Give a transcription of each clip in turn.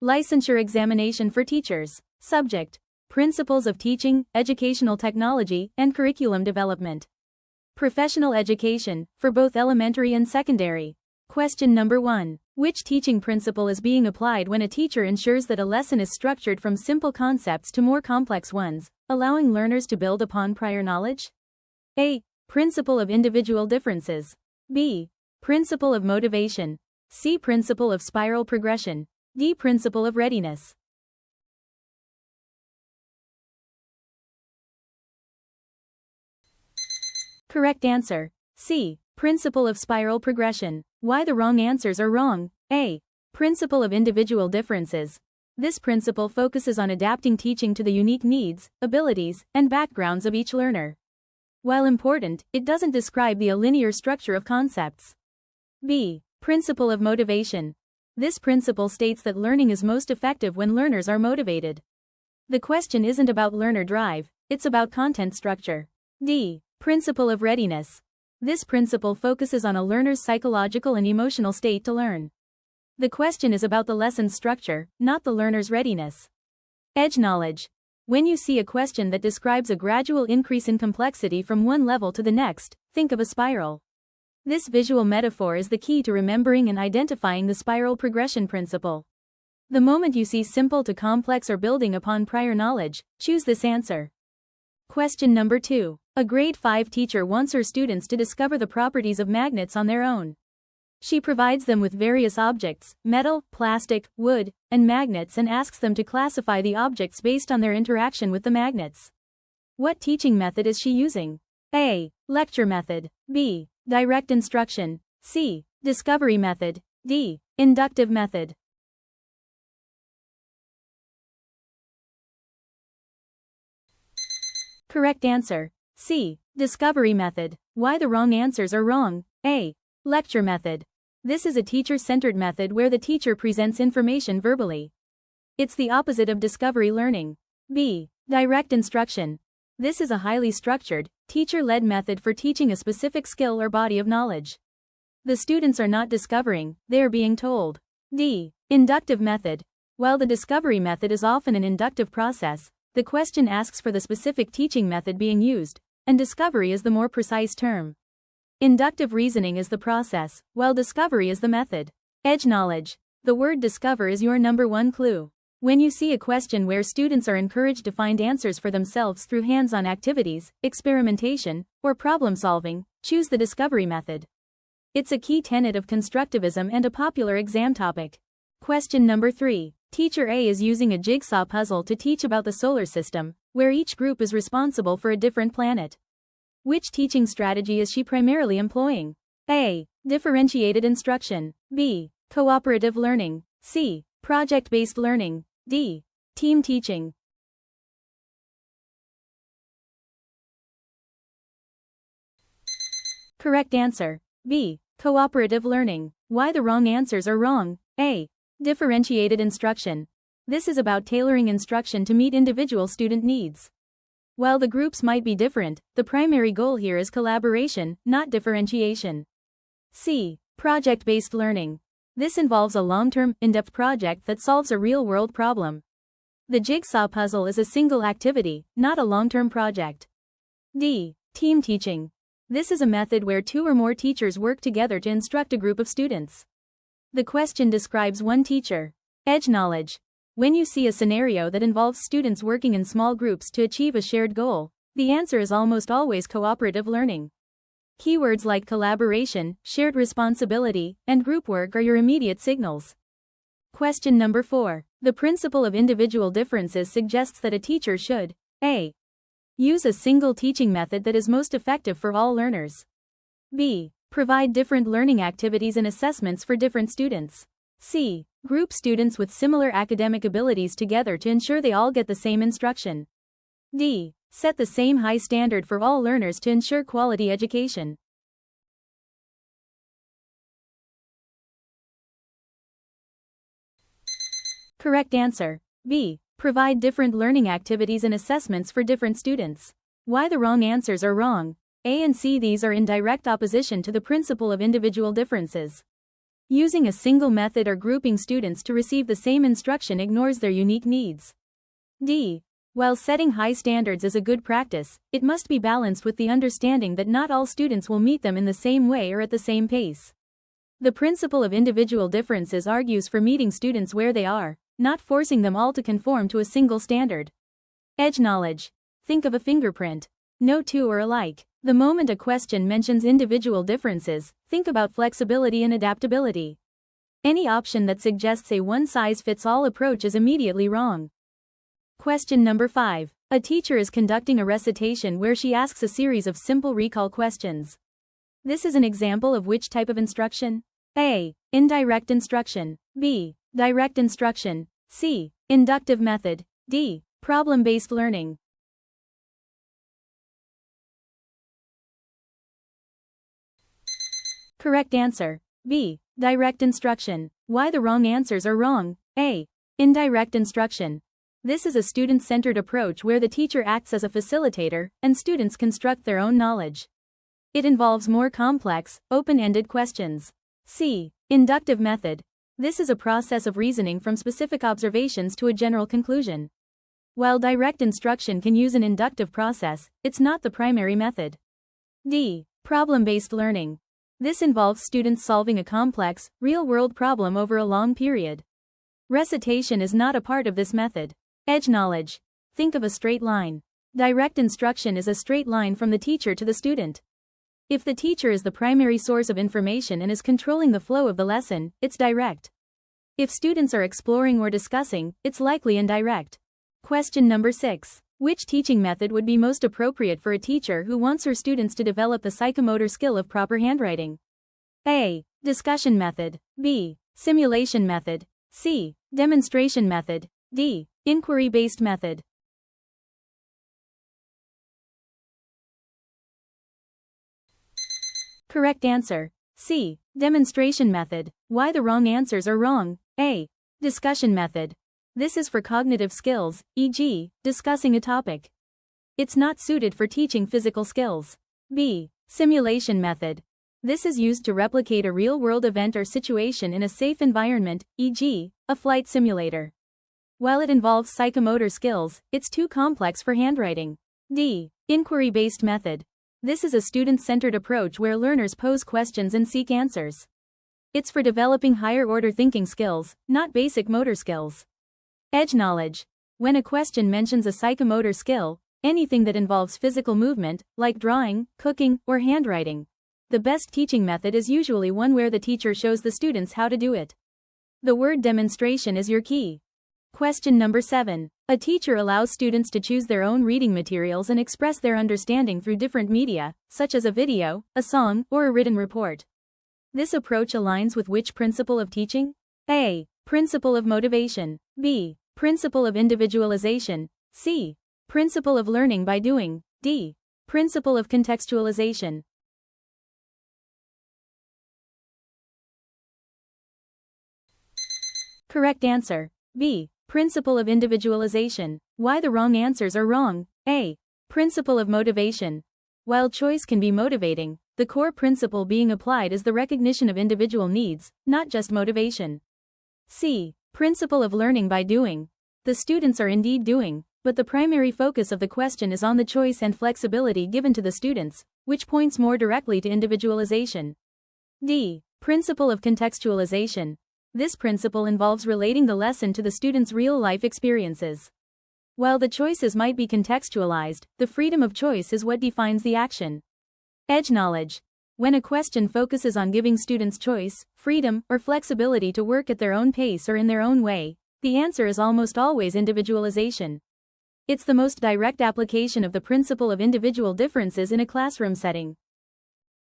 Licensure Examination for Teachers. Subject: Principles of Teaching, Educational Technology, and Curriculum Development. Professional Education, for both elementary and secondary. Question number 1. Which teaching principle is being applied when a teacher ensures that a lesson is structured from simple concepts to more complex ones, allowing learners to build upon prior knowledge? A. Principle of individual differences. B. Principle of motivation. C. Principle of spiral progression. D. Principle of readiness. Correct answer: C. Principle of spiral progression. Why the wrong answers are wrong? A. Principle of individual differences. This principle focuses on adapting teaching to the unique needs, abilities, and backgrounds of each learner. While important, it doesn't describe the linear structure of concepts. B. Principle of motivation. This principle states that learning is most effective when learners are motivated. The question isn't about learner drive, it's about content structure. D. Principle of readiness. This principle focuses on a learner's psychological and emotional state to learn. The question is about the lesson's structure, not the learner's readiness. Edge knowledge. When you see a question that describes a gradual increase in complexity from one level to the next, think of a spiral. This visual metaphor is the key to remembering and identifying the spiral progression principle. The moment you see simple to complex or building upon prior knowledge, choose this answer. Question number 2. A grade 5 teacher wants her students to discover the properties of magnets on their own. She provides them with various objects, metal, plastic, wood, and magnets, and asks them to classify the objects based on their interaction with the magnets. What teaching method is she using? A. Lecture method. B. Direct instruction. C. Discovery method. D. Inductive method. Correct answer: C. Discovery method. Why the wrong answers are wrong? A. Lecture method. This is a teacher-centered method where the teacher presents information verbally. It's the opposite of discovery learning. B. Direct instruction. This is a highly structured, teacher-led method for teaching a specific skill or body of knowledge. The students are not discovering, they are being told. D. Inductive method. While the discovery method is often an inductive process, the question asks for the specific teaching method being used, and discovery is the more precise term. Inductive reasoning is the process, while discovery is the method. Edge knowledge. The word discover is your number 1 clue. When you see a question where students are encouraged to find answers for themselves through hands-on activities, experimentation, or problem solving, choose the discovery method. It's a key tenet of constructivism and a popular exam topic. Question number 3. Teacher A is using a jigsaw puzzle to teach about the solar system, where each group is responsible for a different planet. Which teaching strategy is she primarily employing? A. Differentiated instruction. B. Cooperative learning. C. Project-based learning. D. Team teaching. Correct answer: B. Cooperative learning. Why the wrong answers are wrong? A. Differentiated instruction. This is about tailoring instruction to meet individual student needs. While the groups might be different, the primary goal here is collaboration, not differentiation. C. Project-based learning. This involves a long-term, in-depth project that solves a real-world problem. The jigsaw puzzle is a single activity, not a long-term project. D. Team teaching. This is a method where 2 or more teachers work together to instruct a group of students. The question describes one teacher. Edge knowledge. When you see a scenario that involves students working in small groups to achieve a shared goal, the answer is almost always cooperative learning. Keywords like collaboration, shared responsibility, and group work are your immediate signals. Question number 4. The principle of individual differences suggests that a teacher should A. Use a single teaching method that is most effective for all learners. B. Provide different learning activities and assessments for different students. C. Group students with similar academic abilities together to ensure they all get the same instruction. D. Set the same high standard for all learners to ensure quality education. Correct answer: B. Provide different learning activities and assessments for different students. Why the wrong answers are wrong? A and C. These are in direct opposition to the principle of individual differences. Using a single method or grouping students to receive the same instruction ignores their unique needs. D. While setting high standards is a good practice, it must be balanced with the understanding that not all students will meet them in the same way or at the same pace. The principle of individual differences argues for meeting students where they are, not forcing them all to conform to a single standard. Edge knowledge. Think of a fingerprint. No two are alike. The moment a question mentions individual differences, think about flexibility and adaptability. Any option that suggests a one-size-fits-all approach is immediately wrong. Question number 5. A teacher is conducting a recitation where she asks a series of simple recall questions. This is an example of which type of instruction? A. Indirect instruction. B. Direct instruction. C. Inductive method. D. Problem-based learning. Correct answer. B. Direct instruction. Why the wrong answers are wrong? A. Indirect instruction. This is a student-centered approach where the teacher acts as a facilitator, and students construct their own knowledge. It involves more complex, open-ended questions. C. Inductive method. This is a process of reasoning from specific observations to a general conclusion. While direct instruction can use an inductive process, it's not the primary method. D. Problem-based learning. This involves students solving a complex, real-world problem over a long period. Recitation is not a part of this method. Edge knowledge. Think of a straight line. Direct instruction is a straight line from the teacher to the student. If the teacher is the primary source of information and is controlling the flow of the lesson, it's direct. If students are exploring or discussing, it's likely indirect. Question number 6. Which teaching method would be most appropriate for a teacher who wants her students to develop the psychomotor skill of proper handwriting? A. Discussion method. B. Simulation method. C. Demonstration method. D. Inquiry-based method. Correct answer. C. Demonstration method. Why the wrong answers are wrong? A. Discussion method. This is for cognitive skills, e.g., discussing a topic. It's not suited for teaching physical skills. B. Simulation method. This is used to replicate a real-world event or situation in a safe environment, e.g., a flight simulator. While it involves psychomotor skills, it's too complex for handwriting. D. Inquiry-based method. This is a student-centered approach where learners pose questions and seek answers. It's for developing higher-order thinking skills, not basic motor skills. Edge knowledge. When a question mentions a psychomotor skill, anything that involves physical movement, like drawing, cooking, or handwriting. The best teaching method is usually one where the teacher shows the students how to do it. The word demonstration is your key. Question number 7. A teacher allows students to choose their own reading materials and express their understanding through different media, such as a video, a song, or a written report. This approach aligns with which principle of teaching? A. Principle of motivation. B. Principle of individualization. C. Principle of learning by doing. D. Principle of contextualization. Correct answer. B. Principle of individualization. Why the wrong answers are wrong? A. Principle of motivation. While choice can be motivating, the core principle being applied is the recognition of individual needs, not just motivation. C. Principle of learning by doing. The students are indeed doing, but the primary focus of the question is on the choice and flexibility given to the students, which points more directly to individualization. D. Principle of contextualization. This principle involves relating the lesson to the student's real-life experiences. While the choices might be contextualized, the freedom of choice is what defines the action. Edge knowledge. When a question focuses on giving students choice, freedom, or flexibility to work at their own pace or in their own way, the answer is almost always individualization. It's the most direct application of the principle of individual differences in a classroom setting.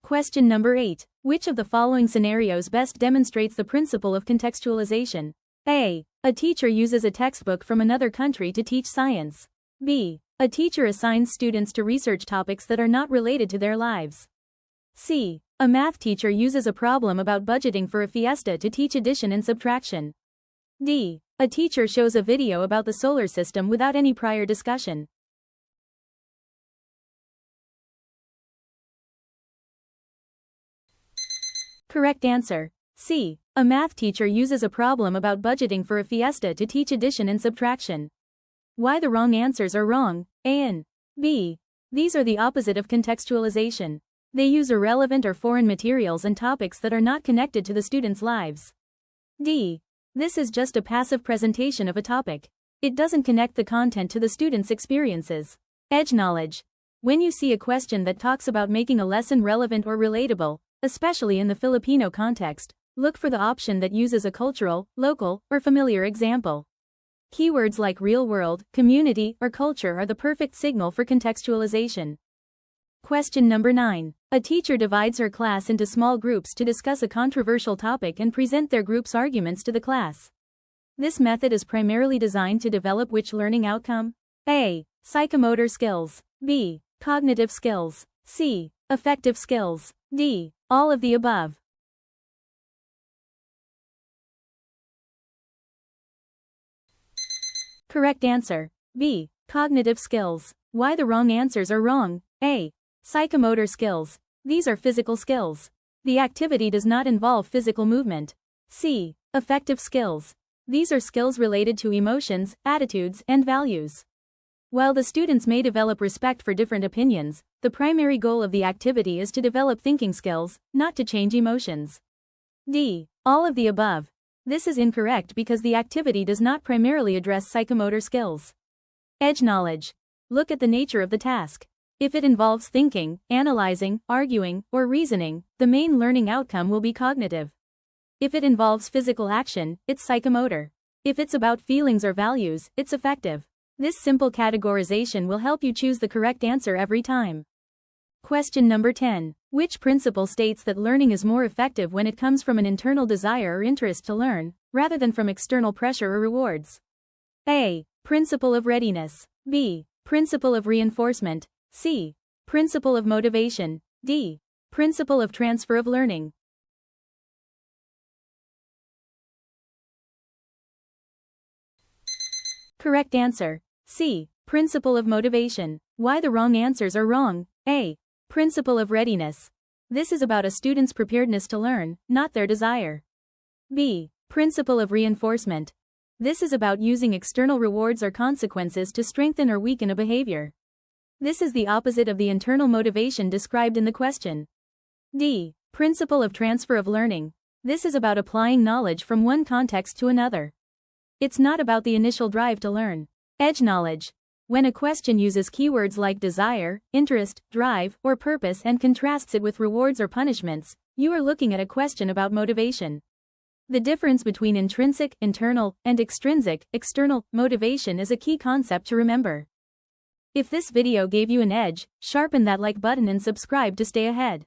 Question number 8. Which of the following scenarios best demonstrates the principle of contextualization? A. A teacher uses a textbook from another country to teach science. B. A teacher assigns students to research topics that are not related to their lives. C. A math teacher uses a problem about budgeting for a fiesta to teach addition and subtraction. D. A teacher shows a video about the solar system without any prior discussion. Correct answer. C. A math teacher uses a problem about budgeting for a fiesta to teach addition and subtraction. Why the wrong answers are wrong, A and B. These are the opposite of contextualization. They use irrelevant or foreign materials and topics that are not connected to the students' lives. D. This is just a passive presentation of a topic. It doesn't connect the content to the students' experiences. Edge knowledge. When you see a question that talks about making a lesson relevant or relatable, especially in the Filipino context, look for the option that uses a cultural, local, or familiar example. Keywords like real world, community, or culture are the perfect signal for contextualization. Question number 9. A teacher divides her class into small groups to discuss a controversial topic and present their group's arguments to the class. This method is primarily designed to develop which learning outcome? A. Psychomotor skills. B. Cognitive skills. C. Affective skills. D. All of the above. Correct answer. B. Cognitive skills. Why the wrong answers are wrong? A. Psychomotor skills. These are physical skills. The activity does not involve physical movement. C. Affective skills. These are skills related to emotions, attitudes, and values. While the students may develop respect for different opinions, the primary goal of the activity is to develop thinking skills, not to change emotions. D. All of the above. This is incorrect because the activity does not primarily address psychomotor skills. Edge knowledge. Look at the nature of the task. If it involves thinking, analyzing, arguing, or reasoning, the main learning outcome will be cognitive. If it involves physical action, it's psychomotor. If it's about feelings or values, it's affective. This simple categorization will help you choose the correct answer every time. Question number 10. Which principle states that learning is more effective when it comes from an internal desire or interest to learn, rather than from external pressure or rewards? A. Principle of readiness. B. Principle of reinforcement. C. Principle of motivation. D. Principle of transfer of learning. Correct answer. C. Principle of motivation. Why the wrong answers are wrong? A. Principle of readiness. This is about a student's preparedness to learn, not their desire. B. Principle of reinforcement. This is about using external rewards or consequences to strengthen or weaken a behavior. This is the opposite of the internal motivation described in the question. D. Principle of transfer of learning. This is about applying knowledge from one context to another. It's not about the initial drive to learn. Edge knowledge. When a question uses keywords like desire, interest, drive, or purpose and contrasts it with rewards or punishments, you are looking at a question about motivation. The difference between intrinsic, internal, and extrinsic, external, motivation is a key concept to remember. If this video gave you an edge, sharpen that like button and subscribe to stay ahead.